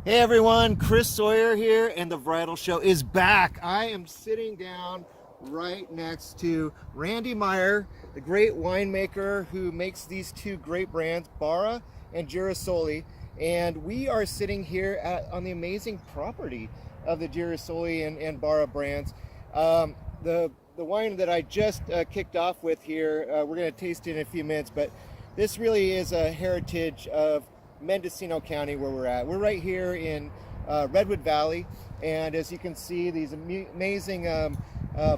Hey everyone, Chris Sawyer here, and the Varietal Show is back. I am sitting down right next to Randy Meyer, the great winemaker who makes these two great brands, Barra and Girasole. And we are sitting here on the amazing property of the Girasole and Barra brands. The wine that I just kicked off with here, we're going to taste it in a few minutes, but this really is a heritage of Mendocino County where we're at. We're right here in Redwood Valley, and as you can see, these amazing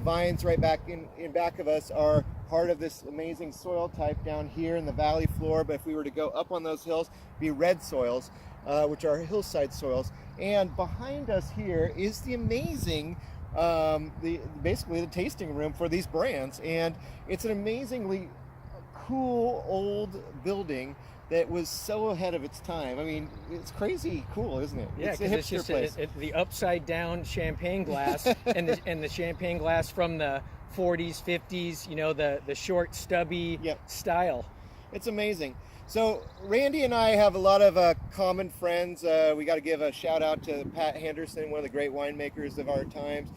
vines right back in back of us are part of this amazing soil type down here in the valley floor. But if we were to go up on those hills, be red soils, which are hillside soils. And behind us here is the amazing basically the tasting room for these brands, and it's an amazingly cool old building that was so ahead of its time. I mean, it's crazy cool, isn't it? Yeah, It's a because it's hipster just place. the upside down champagne glass and the champagne glass from the 40s, 50s. You know, the short, stubby Yep. style. It's amazing. So Randy and I have a lot of common friends. We got to give a shout out to Pat Henderson, one of the great winemakers of our times,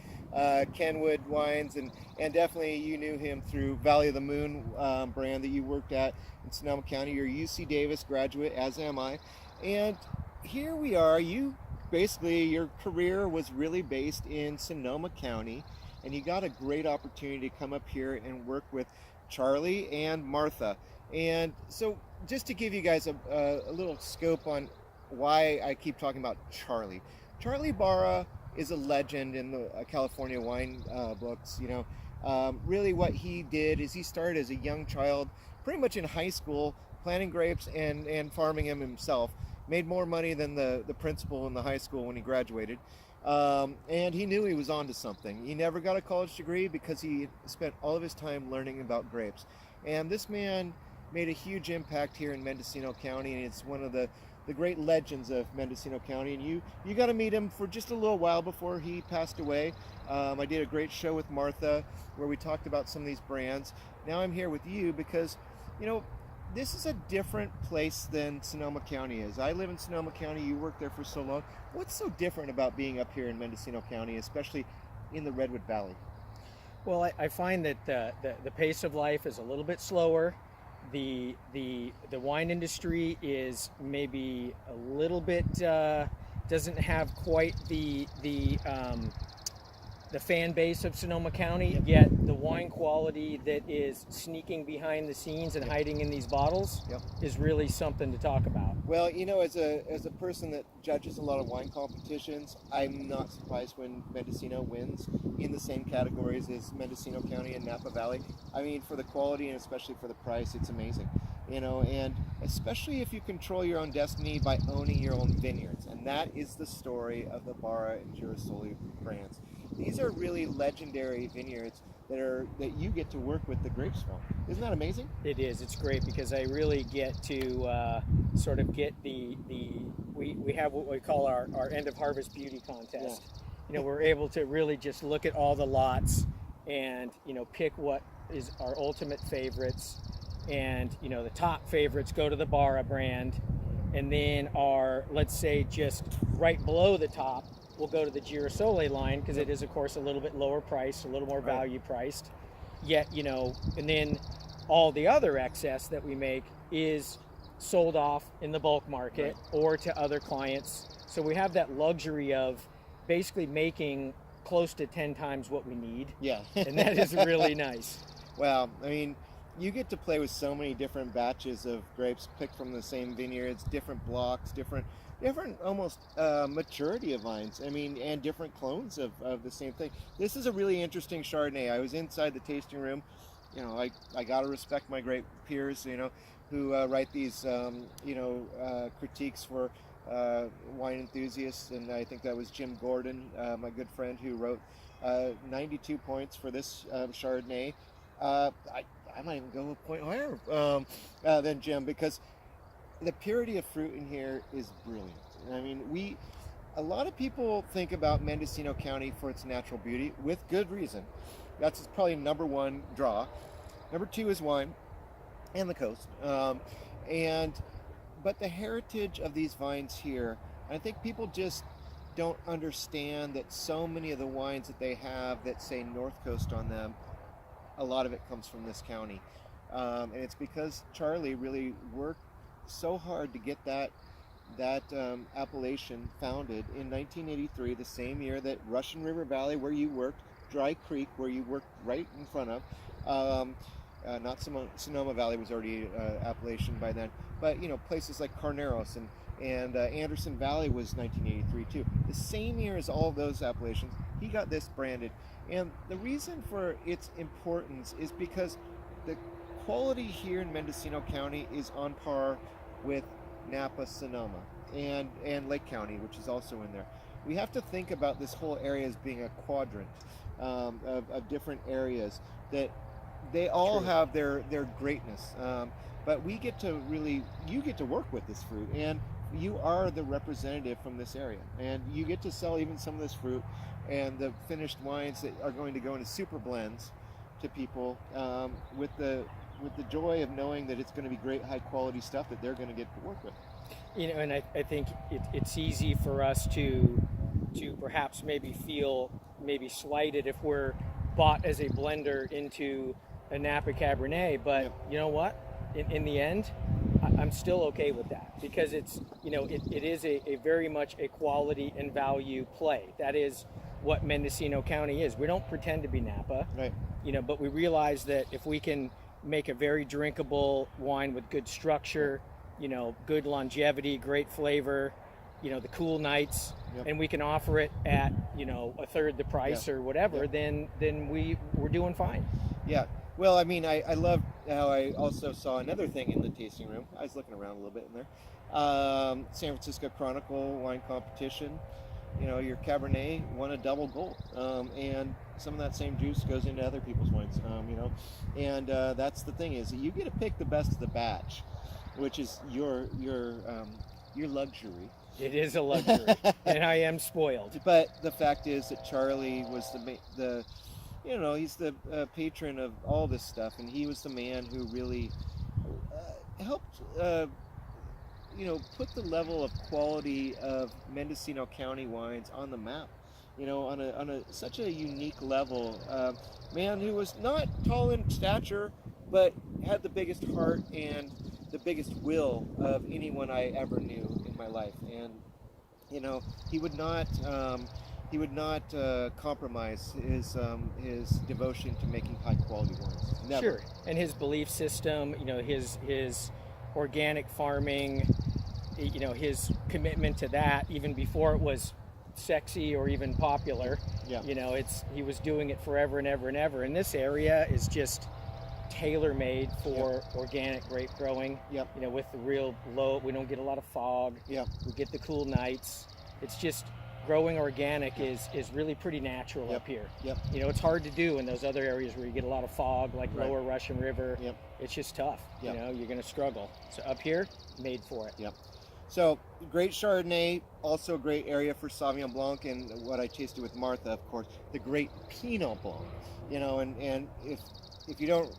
Kenwood Wines, and definitely you knew him through Valley of the Moon brand that you worked at in Sonoma County. You're a UC Davis graduate, as am I. And here we are. Your career was really based in Sonoma County, and you got a great opportunity to come up here and work with Charlie and Martha. And so, just to give you guys a little scope on why I keep talking about Charlie. Charlie Barra is a legend in the California wine books. Really what he did is he started as a young child, pretty much in high school, planting grapes and farming them himself. Made more money than the principal in the high school when he graduated. And he knew he was onto something. He never got a college degree because he spent all of his time learning about grapes. And this man made a huge impact here in Mendocino County, and it's one of the great legends of Mendocino County. And you got to meet him for just a little while before he passed away. I did a great show with Martha where we talked about some of these brands. Now I'm here with you because, this is a different place than Sonoma County is. I live in Sonoma County. You worked there for so long. What's so different about being up here in Mendocino County, especially in the Redwood Valley? Well, I find that the pace of life is a little bit slower. The wine industry is maybe a little bit doesn't have quite the fan base of Sonoma County, yet the wine quality that is sneaking behind the scenes and hiding in these bottles is really something to talk about. Well, as a person that judges a lot of wine competitions, I'm not surprised when Mendocino wins in the same categories as Mendocino County and Napa Valley. I mean, for the quality and especially for the price, it's amazing. And especially if you control your own destiny by owning your own vineyards. And that is the story of the Barra and Girasole brands. These are really legendary vineyards that you get to work with the grapes from. Isn't that amazing? It is. It's great because I really get to sort of get we have what we call our end of harvest beauty contest. Yeah. We're able to really just look at all the lots and pick what is our ultimate favorites, and the top favorites go to the Barra brand, and then let's say just right below the top will go to the Girasole line because it is, of course, a little bit lower priced, a little more value priced. Yet, and then all the other excess that we make is sold off in the bulk market or to other clients. So we have that luxury of basically making close to 10 times what we need. Yeah. And that is really nice. Well, I mean, you get to play with so many different batches of grapes picked from the same vineyards, different blocks, different almost maturity of vines. I mean, and different clones of the same thing. This is a really interesting Chardonnay. I was inside the tasting room. I gotta respect my great peers, who write these, critiques for wine enthusiasts. And I think that was Jim Gordon, my good friend, who wrote 92 points for this Chardonnay. I might even go a point higher than Jim, because the purity of fruit in here is brilliant. I mean, a lot of people think about Mendocino County for its natural beauty, with good reason. That's probably number one draw. Number two is wine and the coast. but the heritage of these vines here, I think people just don't understand that so many of the wines that they have that say North Coast on them, a lot of it comes from this county. And it's because Charlie really worked so hard to get that appellation founded in 1983, the same year that Russian River Valley, where you worked, Dry Creek, where you worked right in front of, not Sonoma Valley was already appellation by then, but places like Carneros and Anderson Valley was 1983 too. The same year as all of those appellations, he got this branded. And the reason for its importance is because the quality here in Mendocino County is on par with Napa, Sonoma, and Lake County, which is also in there. We have to think about this whole area as being a quadrant of different areas that they all have their greatness. But we get to you get to work with this fruit, and you are the representative from this area, and you get to sell even some of this fruit and the finished wines that are going to go into super blends to people with the joy of knowing that it's going to be great high quality stuff that they're going to get to work with. And I think it's easy for us to perhaps maybe feel slighted if we're bought as a blender into a Napa Cabernet, but you know what? In the end, I'm still okay with that, because it's it is a very much a quality and value play. That is what Mendocino County is. We don't pretend to be Napa, right? But we realize that if we can make a very drinkable wine with good structure, good longevity, great flavor, the cool nights, and we can offer it at a third the price or whatever, then we're doing fine. Yeah. Well, I mean, I love how I also saw another thing in the tasting room. I was looking around a little bit in there. San Francisco Chronicle wine competition. Your Cabernet won a double gold, and some of that same juice goes into other people's wines. And that's the thing, is you get to pick the best of the batch, which is your luxury. It is a luxury, and I am spoiled. But the fact is that Charlie was the he's the patron of all this stuff, and he was the man who really helped put the level of quality of Mendocino County wines on the map, on such a unique level. Man who was not tall in stature, but had the biggest heart and the biggest will of anyone I ever knew in my life. And he would not compromise his devotion to making high quality wines. Never. Sure. And his belief system, his organic farming, his commitment to that, even before it was sexy or even popular. Yeah. He was doing it forever and ever and ever. And this area is just tailor-made for organic grape growing. Yep. With the real low, we don't get a lot of fog. Yep. We get the cool nights. It's just growing organic is really pretty natural up here. Yep. It's hard to do in those other areas where you get a lot of fog, like lower Russian River. Yep. It's just tough. Yep. You're going to struggle. So up here, made for it. Yep. So great Chardonnay, also a great area for Sauvignon Blanc, and what I tasted with Martha, of course, the great Pinot Blanc. And if you don't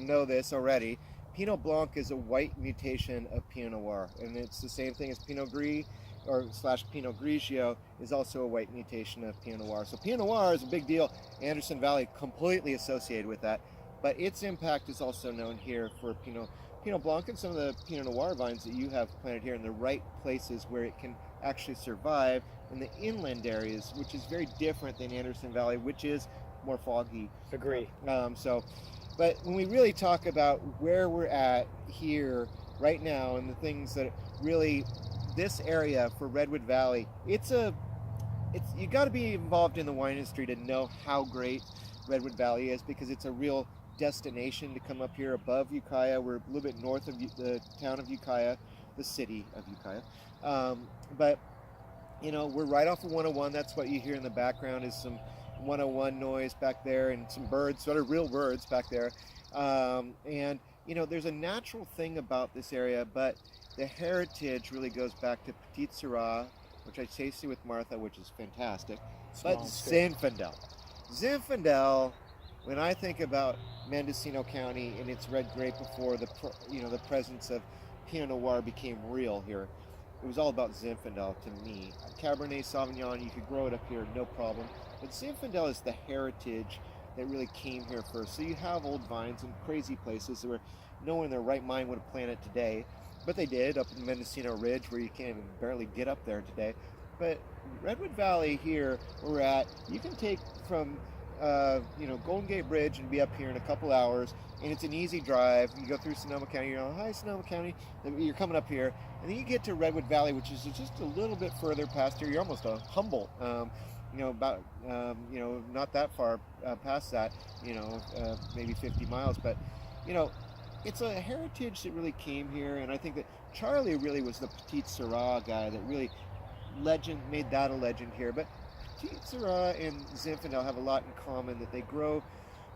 know this already, Pinot Blanc is a white mutation of Pinot Noir, and it's the same thing as Pinot Gris / Pinot Grigio is also a white mutation of Pinot Noir. So Pinot Noir is a big deal. Anderson Valley completely associated with that, but its impact is also known here for Pinot Blanc and some of the Pinot Noir vines that you have planted here in the right places where it can actually survive in the inland areas, which is very different than Anderson Valley, which is more foggy. Agree. But when we really talk about where we're at here right now and the things that really, this area for Redwood Valley, it's you got to be involved in the wine industry to know how great Redwood Valley is, because it's a real destination to come up here above Ukiah. We're a little bit north of the town of Ukiah, the city of Ukiah. But we're right off of 101. That's what you hear in the background is some 101 noise back there, and some birds, sort of real birds back there. And there's a natural thing about this area, but the heritage really goes back to Petite Syrah, which I tasted with Martha, which is fantastic. But Zinfandel. Zinfandel, when I think about Mendocino County and its red grape before the presence of Pinot Noir became real here. It was all about Zinfandel to me. Cabernet Sauvignon, you could grow it up here, no problem. But Zinfandel is the heritage that really came here first. So you have old vines in crazy places where no one in their right mind would have planted today, but they did up in Mendocino Ridge where you can't even barely get up there today. But Redwood Valley here, where we're at, you can take from Golden Gate Bridge and be up here in a couple hours, and it's an easy drive. You go through Sonoma County, you're hi Sonoma County, then you're coming up here, and then you get to Redwood Valley, which is just a little bit further past here. You're almost a Humboldt, about not that far past that, maybe 50 miles, but it's a heritage that really came here, and I think that Charlie really was the Petite Syrah guy that really made that a legend here. But Petite Syrah and Zinfandel have a lot in common, that they grow.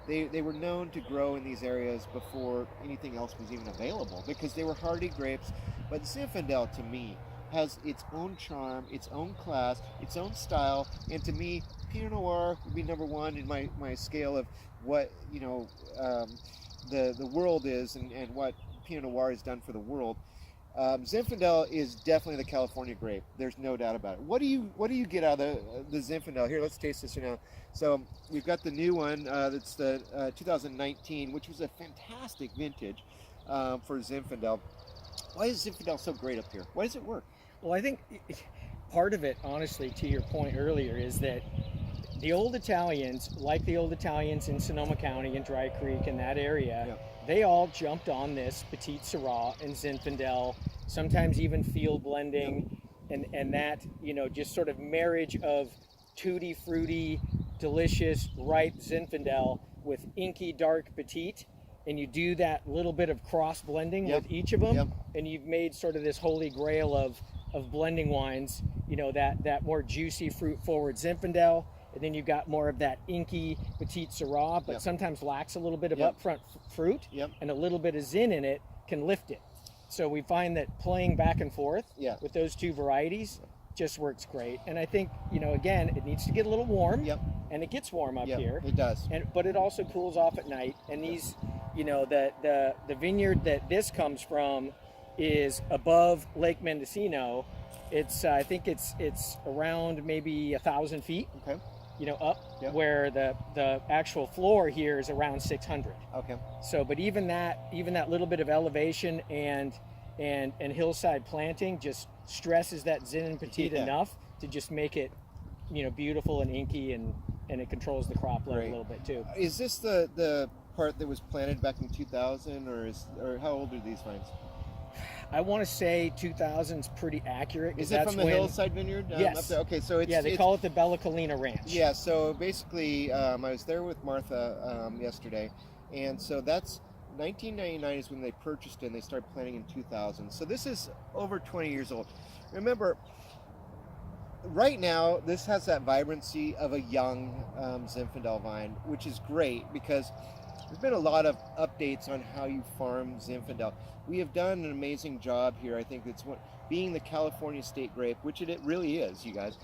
They were known to grow in these areas before anything else was even available, because they were hardy grapes. But Zinfandel, to me, has its own charm, its own class, its own style, and to me, Pinot Noir would be number one in my scale of what the world is and what Pinot Noir has done for the world. Zinfandel is definitely the California grape. There's no doubt about it. What do you get out of the Zinfandel? Here, let's taste this now. So we've got the new one. That's the 2019, which was a fantastic vintage for Zinfandel. Why is Zinfandel so great up here? Why does it work? Well, I think part of it, honestly, to your point earlier, is that the old Italians, like the old Italians in Sonoma County and Dry Creek and that area, yeah, they all jumped on this Petite Syrah and Zinfandel, sometimes even field blending, and that, just sort of marriage of tutti fruity, delicious, ripe Zinfandel with inky, dark Petite, and you do that little bit of cross blending with each of them, and you've made sort of this holy grail of blending wines, that more juicy, fruit-forward Zinfandel, and then you've got more of that inky Petite Syrah, but sometimes lacks a little bit of upfront fruit, and a little bit of Zin in it can lift it. So we find that playing back and forth with those two varieties just works great. And I think, again, it needs to get a little warm, and it gets warm up here. It does. But it also cools off at night. And these, the vineyard that this comes from is above Lake Mendocino. It's I think it's around maybe 1,000 feet. Okay. Up, where the actual floor here is around 600. Okay. So, but even that little bit of elevation and hillside planting just stresses that Zin and Petite enough to just make it, beautiful and inky, and it controls the crop load a little bit too. Is this the part that was planted back in 2000, or how old are these vines? I want to say 2000's pretty accurate. Is it from the Hillside Vineyard? Yes. Up there? Okay, so they call it the Bella Colina Ranch. Yeah, so basically, I was there with Martha yesterday, and so that's 1999 is when they purchased it, and they started planting in 2000. So this is over 20 years old. Remember, right now, this has that vibrancy of a young Zinfandel vine, which is great because there's been a lot of updates on how you farm Zinfandel. We have done an amazing job here. I think it's being the California state grape, which it really is, you guys,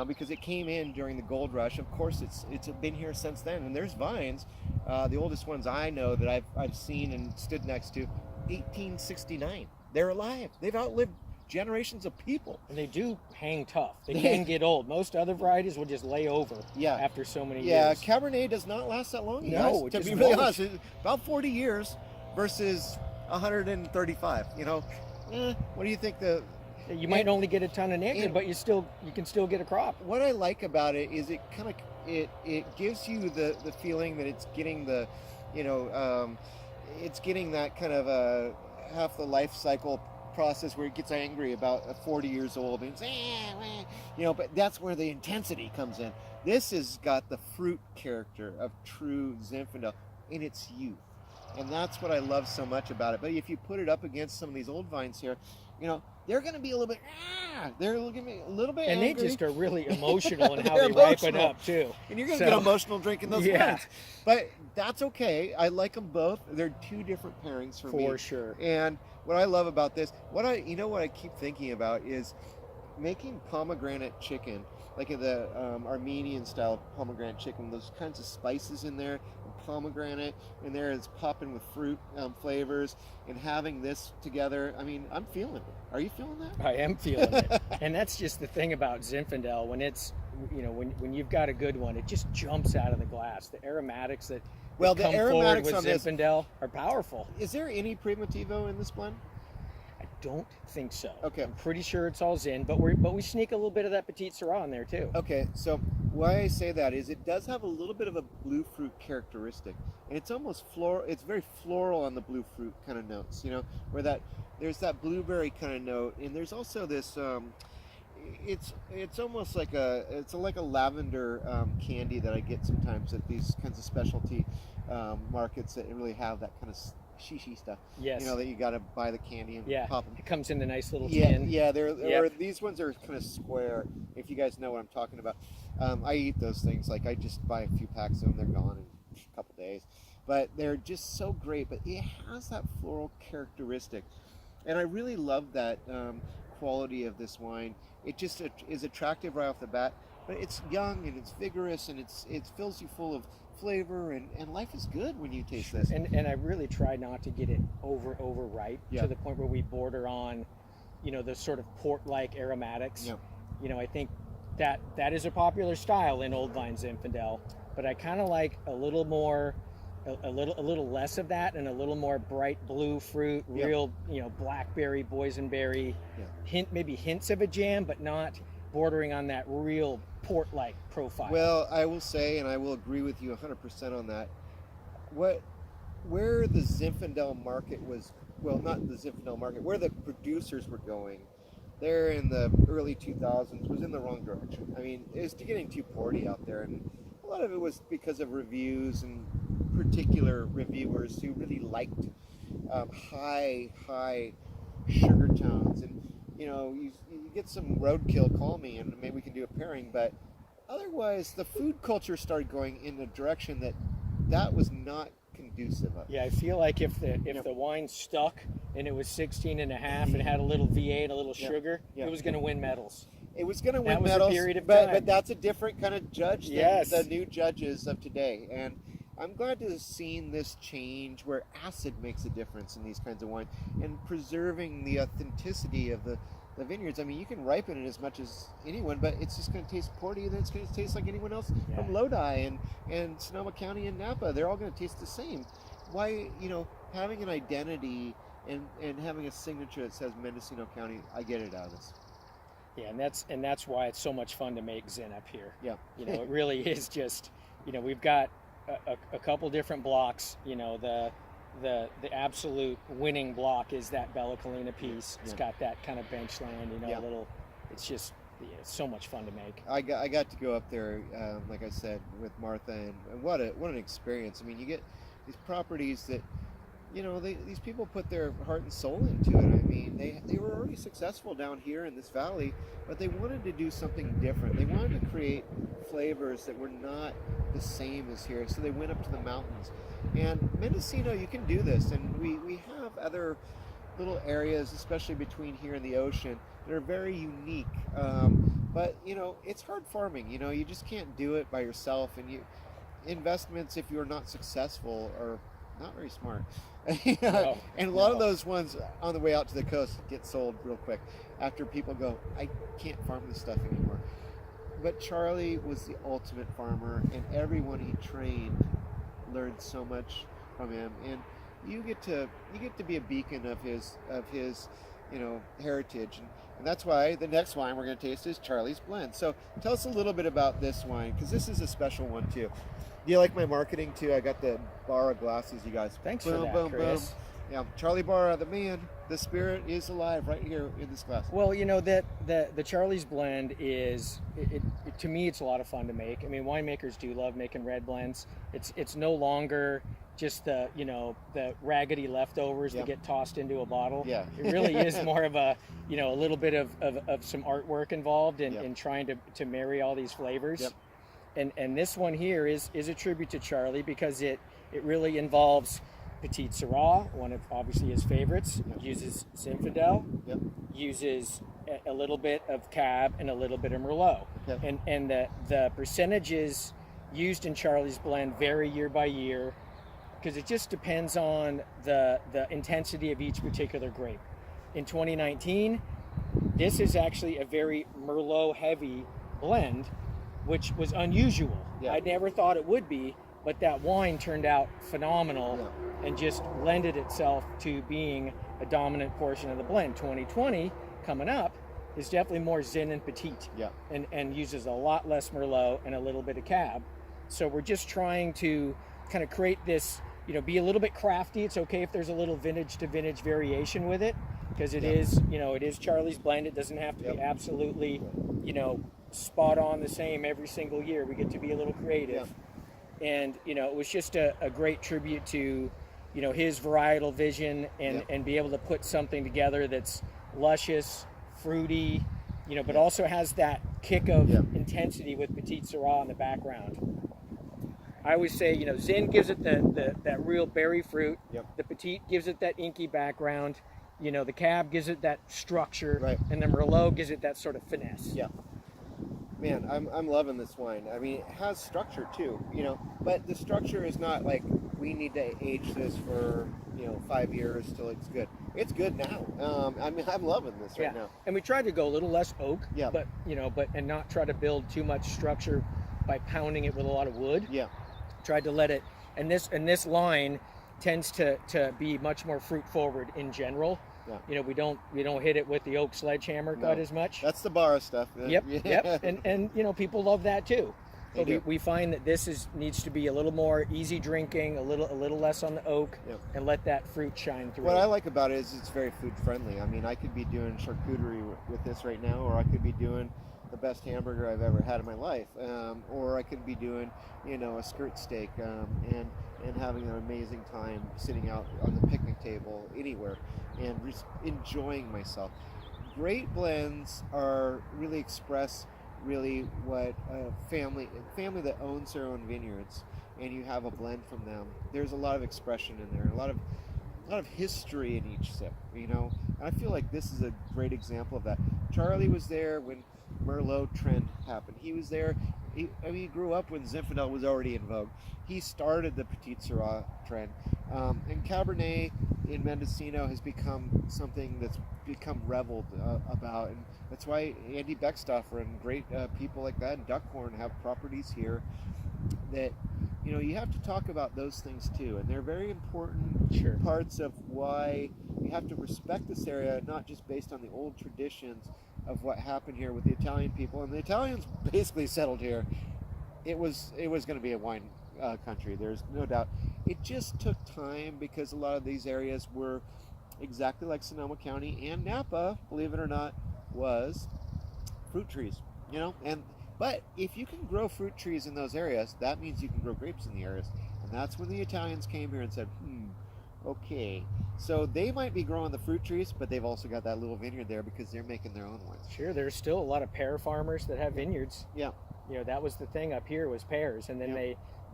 because it came in during the gold rush. Of course, it's been here since then, and there's vines. The oldest ones I know that I've seen and stood next to, 1869. They're alive. They've outlived generations of people. And they do hang tough. They can get old. Most other varieties will just lay over after so many years. Yeah, Cabernet does not last that long, no, guys, to be really honest. About 40 years versus 135. What do you think you might only get a ton of acre, but you can still get a crop. What I like about it is it kind of it gives you the feeling that it's getting it's getting that kind of half the life cycle process where it gets angry about 40 years old, and it's, but that's where the intensity comes in. This has got the fruit character of true Zinfandel in its youth, and that's what I love so much about it. But if you put it up against some of these old vines here, they're going to be a little bit, they're going to be a little bit and angry. They just are really emotional in how they ripen up too. And you're going to get emotional drinking those wines. But that's okay. I like them both. They're two different pairings for me. For sure. And what I love about this, what I keep thinking about is making pomegranate chicken, like the Armenian style pomegranate chicken, those kinds of spices in there, and pomegranate in there. It's popping with fruit flavors, and having this together, I mean, I'm feeling it. Are you feeling that? I am feeling it. And that's just the thing about Zinfandel. When it's, you know, when you've got a good one, it just jumps out of the glass. The aromatics that Well, come the forward aromatics with on this, Zinfandel are powerful. is there any Primitivo in this blend? I don't think so. Okay. I'm pretty sure it's all Zin, but we sneak a little bit of that Petite Syrah in there too. Okay, so why I say that is it does have a little bit of a blue fruit characteristic, and it's almost floral. It's very floral on the blue fruit kind of notes, you know, where there's that blueberry kind of note, and there's also this. It's almost like it's like a lavender candy that I get sometimes at these kinds of specialty markets that really have that kind of shishi stuff. Yes. You know, that you got to buy the candy and pop them. It comes in the nice little Yeah, tin. yeah. Or these ones are kind of square. If you guys know what I'm talking about, I eat those things. Like I just buy a few packs of them. They're gone in a couple days, but they're just so great. But it has that floral characteristic, and I really love that quality of this wine. It just is attractive right off the bat. But it's young and it's vigorous and it fills you full of flavor, and life is good when you taste this. And I really try not to get it over ripe to the point where we border on, you know, the sort of port-like aromatics. Yeah. You know, I think that is a popular style in Old Vine Zinfandel, but I kind of like a little more, a little less of that, and a little more bright blue fruit, real, you know, blackberry, boysenberry, maybe hints of a jam, but not bordering on that real port-like profile. Well, I will say, and I will agree with you 100% on that. Where the Zinfandel market was, well, not the Zinfandel market, where the producers were going, there in the early 2000s was in the wrong direction. I mean, it was getting too porty out there, and a lot of it was because of reviews and particular reviewers who really liked high sugar tones. And you know, you get some roadkill, call me, and maybe we can do a pairing. But otherwise, the food culture started going in a direction that was not conducive of. Yeah, I feel like if the wine stuck and it was 16 and a half and had a little V8 and a little sugar, it was going to win medals. It was going to win That was medals, a period of time. but that's a different kind of judge than the new judges of today. And I'm glad to have seen this change where acid makes a difference in these kinds of wine and preserving the authenticity of the vineyards. I mean, you can ripen it as much as anyone, but it's just going to taste porty, and it's going to taste like anyone else from Lodi and Sonoma County and Napa. They're all going to taste the same. Why, you know, having an identity and having a signature that says Mendocino County, I get it out of this. Yeah, and that's why it's so much fun to make Zin up here. Yeah. You know, it really is just, you know, we've got a couple different blocks. You know, the absolute winning block is that Bella Colina piece. It's got that kind of bench land, you know, a little. It's just it's so much fun to make. I got to go up there, like I said, with Martha, and what an experience. I mean, you get these properties that, you know, these people put their heart and soul into it. I mean, they were already successful down here in this valley, but they wanted to do something different. They wanted to create flavors that were not the same as here, so they went up to the mountains. And Mendocino, you can do this, and we have other little areas, especially between here and the ocean, that are very unique. But you know, it's hard farming. You know, you just can't do it by yourself, and investments, if you're not successful, are not very smart. And a lot of those ones on the way out to the coast get sold real quick after people go, I can't farm this stuff anymore. But Charlie was the ultimate farmer, and everyone he trained learned so much from him, and you get to be a beacon of his you know, heritage, and that's why the next wine we're going to taste is Charlie's Blend. So tell us a little bit about this wine, because this is a special one too. Do you like my marketing too? I got the Barra glasses, you guys. Thanks for that, Chris. Yeah, Charlie Barra, the man, the spirit is alive right here in this glass. Well, you know, that the Charlie's Blend is, to me, it's a lot of fun to make. I mean, winemakers do love making red blends. It's no longer just the, you know, the raggedy leftovers that get tossed into a bottle. Yeah. It really is more of a, you know, a little bit of some artwork involved in trying to marry all these flavors. Yep. And this one here is a tribute to Charlie, because it really involves Petite Syrah, one of obviously his favorites. Uses Zinfandel, uses a little bit of Cab and a little bit of Merlot. And the percentages used in Charlie's blend vary year by year because it just depends on the intensity of each particular grape. In 2019, this is actually a very Merlot heavy blend, which was unusual. Yeah. I never thought it would be, but that wine turned out phenomenal and just lended itself to being a dominant portion of the blend. 2020 coming up is definitely more Zin and Petite, and uses a lot less Merlot and a little bit of Cab. So we're just trying to kind of create this, be a little bit crafty. It's okay if there's a little vintage to vintage variation with it, because it is, it is Charlie's blend. It doesn't have to be absolutely, spot on the same every single year. We get to be a little creative. And, it was just a great tribute to, his varietal vision and be able to put something together that's luscious, fruity, but also has that kick of intensity with Petite Syrah in the background. I always say, Zin gives it that real berry fruit. The Petite gives it that inky background. The Cab gives it that structure, and the Merlot gives it that sort of finesse. Man, I'm loving this wine. I mean, it has structure too, but the structure is not like we need to age this for 5 years till it's good. It's good now. I mean, I'm loving this right now. And we tried to go a little less oak, but and not try to build too much structure by pounding it with a lot of wood. Tried to let it, and this line tends to be much more fruit forward in general. We don't hit it with the oak sledgehammer quite as much. That's the Barra stuff. Yep. And people love that too. But we find that this needs to be a little more easy drinking, a little less on the oak, and let that fruit shine through. What I like about it is it's very food friendly. I mean, I could be doing charcuterie with this right now, or I could be doing the best hamburger I've ever had in my life, or I could be doing a skirt steak and having an amazing time sitting out on the picnic table anywhere and just enjoying myself. Great blends are really express really what a family that owns their own vineyards, and you have a blend from them. There's a lot of expression in there, a lot of history in each sip, and I feel like this is a great example of that. Charlie was there when Merlot trend happened. He was there. He grew up when Zinfandel was already in vogue. He started the Petite Syrah trend, and Cabernet in Mendocino has become something that's become reveled about, and that's why Andy Beckstoffer and great people like that and Duckhorn have properties here that you have to talk about those things too, and they're very important parts of why you have to respect this area, not just based on the old traditions of what happened here with the Italian people. And the Italians basically settled here. It was going to be a wine country, there's no doubt. It just took time because a lot of these areas were exactly like Sonoma County and Napa, believe it or not, was fruit trees, but if you can grow fruit trees in those areas, that means you can grow grapes in the areas. And that's when the Italians came here and said, okay. So they might be growing the fruit trees, but they've also got that little vineyard there because they're making their own wines. Sure, there's still a lot of pear farmers that have vineyards. That was the thing up here, was pears. And then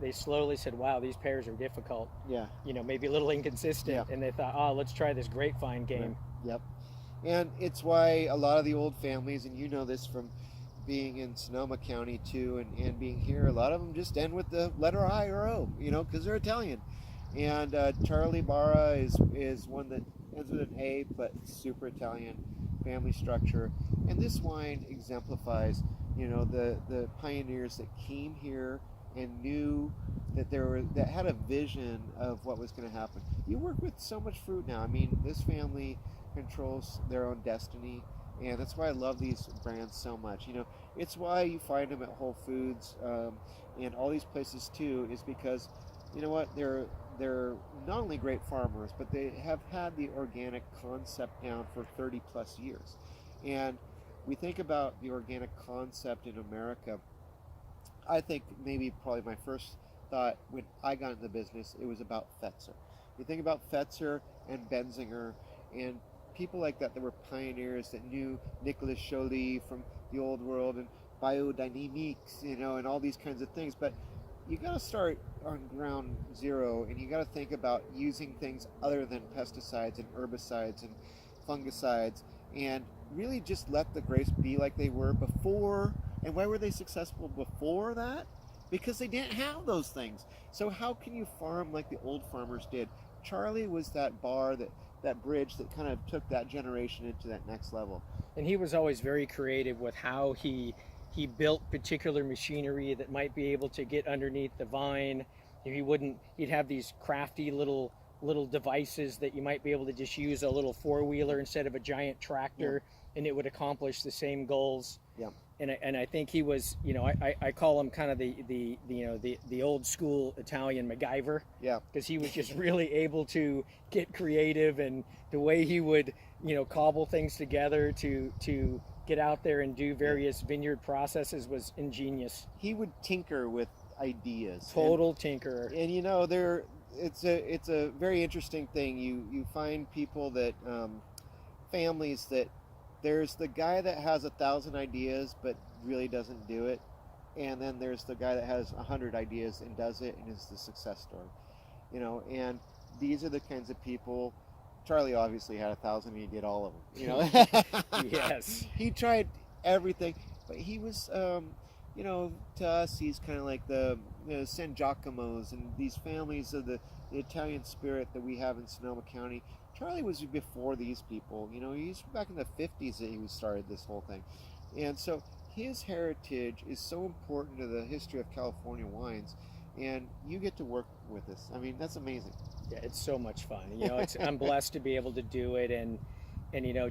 they slowly said, wow, these pears are difficult. Maybe a little inconsistent. And they thought, let's try this grapevine game. And it's why a lot of the old families, and this from being in Sonoma County too, and being here, a lot of them just end with the letter I or O, because they're Italian. And Charlie Barra is one that ends with an A, but super Italian family structure. And this wine exemplifies, the pioneers that came here and knew that had a vision of what was going to happen. You work with so much fruit now. I mean, this family controls their own destiny. And that's why I love these brands so much. It's why you find them at Whole Foods and all these places too, is because, they're not only great farmers, but they have had the organic concept down for 30 plus years. And we think about the organic concept in America. I think probably my first thought when I got into the business, it was about Fetzer. You think about Fetzer and Benzinger and people like that were pioneers that knew Nicolas Joly from the old world and biodynamics, and all these kinds of things. But you got to start on ground zero, and you got to think about using things other than pesticides and herbicides and fungicides, and really just let the grapes be like they were before. And why were they successful before that? because they didn't have those things. So how can you farm like the old farmers did? Charlie was that bar, that bridge that kind of took that generation into that next level. And he was always very creative with how he built particular machinery that might be able to get underneath the vine. He'd have these crafty little devices that you might be able to just use a little four-wheeler instead of a giant tractor, and it would accomplish the same goals. Yeah. And I think he was, I call him kind of the old school Italian MacGyver. Yeah. Because he was just really able to get creative, and the way he would, cobble things together to get out there and do various vineyard processes was ingenious. He would tinker with ideas. Total tinkerer. And it's a very interesting thing. You find people that families that there's the guy that has 1,000 ideas but really doesn't do it, and then there's the guy that has 100 ideas and does it and is the success story. And these are the kinds of people. Charlie obviously had 1,000 and he did all of them. Yes. He tried everything, but he was to us he's kind of like the San Giacomos and these families of the Italian spirit that we have in Sonoma County. Charlie was before these people. He's back in the 50s that he started this whole thing. And so his heritage is so important to the history of California wines, and you get to work with this. I mean, that's amazing. Yeah, it's so much fun. I'm blessed to be able to do it, and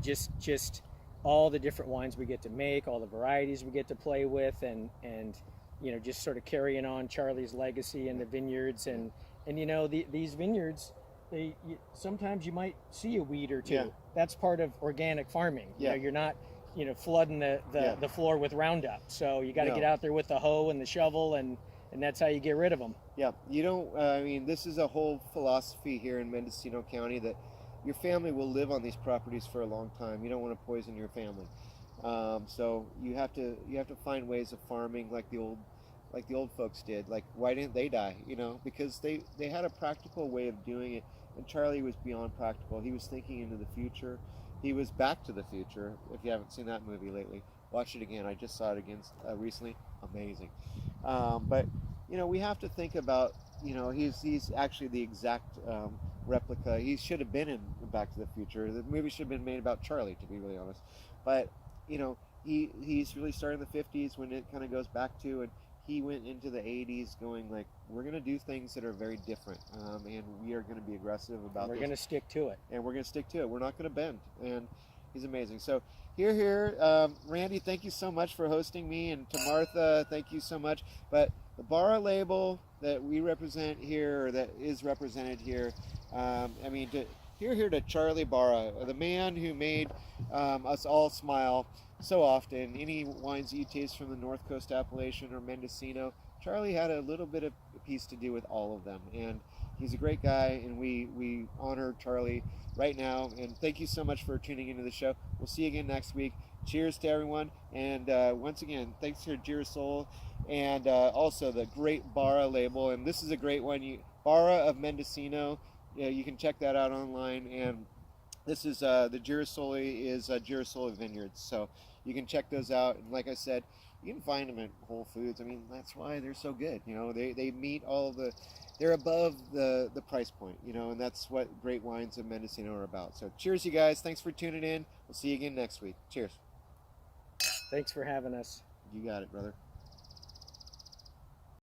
just all the different wines we get to make, all the varieties we get to play with, and just sort of carrying on Charlie's legacy in the vineyards, and these vineyards, sometimes you might see a weed or two. Yeah. That's part of organic farming. Yeah. You're not flooding the floor with Roundup, so you got to get out there with the hoe and the shovel, and that's how you get rid of them. Yeah, this is a whole philosophy here in Mendocino County that your family will live on these properties for a long time. You don't want to poison your family, so you have to find ways of farming like the old folks did. Like, why didn't they die? Because they had a practical way of doing it, and Charlie was beyond practical. He was thinking into the future. He was Back to the Future. If you haven't seen that movie lately, watch it again. I just saw it again recently. Amazing. But we have to think about, he's actually the exact replica. He should have been in Back to the Future. The movie should have been made about Charlie, to be really honest. But he's really started in the 50s when it kind of goes back to, and he went into the 80s going like, we're going to do things that are very different, and we are going to be aggressive about We're going to stick to it. And we're going to stick to it. We're not going to bend. And he's amazing. So here, Randy, thank you so much for hosting me, and to Martha, thank you so much. But the Barra label that we represent here, or that is represented here, here to Charlie Barra, the man who made us all smile so often. Any wines you taste from the North Coast Appellation or Mendocino, Charlie had a little bit of a piece to do with all of them, and he's a great guy, and we honor Charlie right now. And thank you so much for tuning into the show. We'll see you again next week. Cheers to everyone, and once again, thanks to Girasole, and also the great Barra label. And this is a great one, Barra of Mendocino. You can check that out online. And this is the Girasole is Girasole Vineyards, so you can check those out. And like I said, you can find them at Whole Foods. I mean, that's why they're so good. They meet they're above the price point, and that's what great wines of Mendocino are about. So cheers, you guys. Thanks for tuning in. We'll see you again next week. Cheers. Thanks for having us. You got it, brother.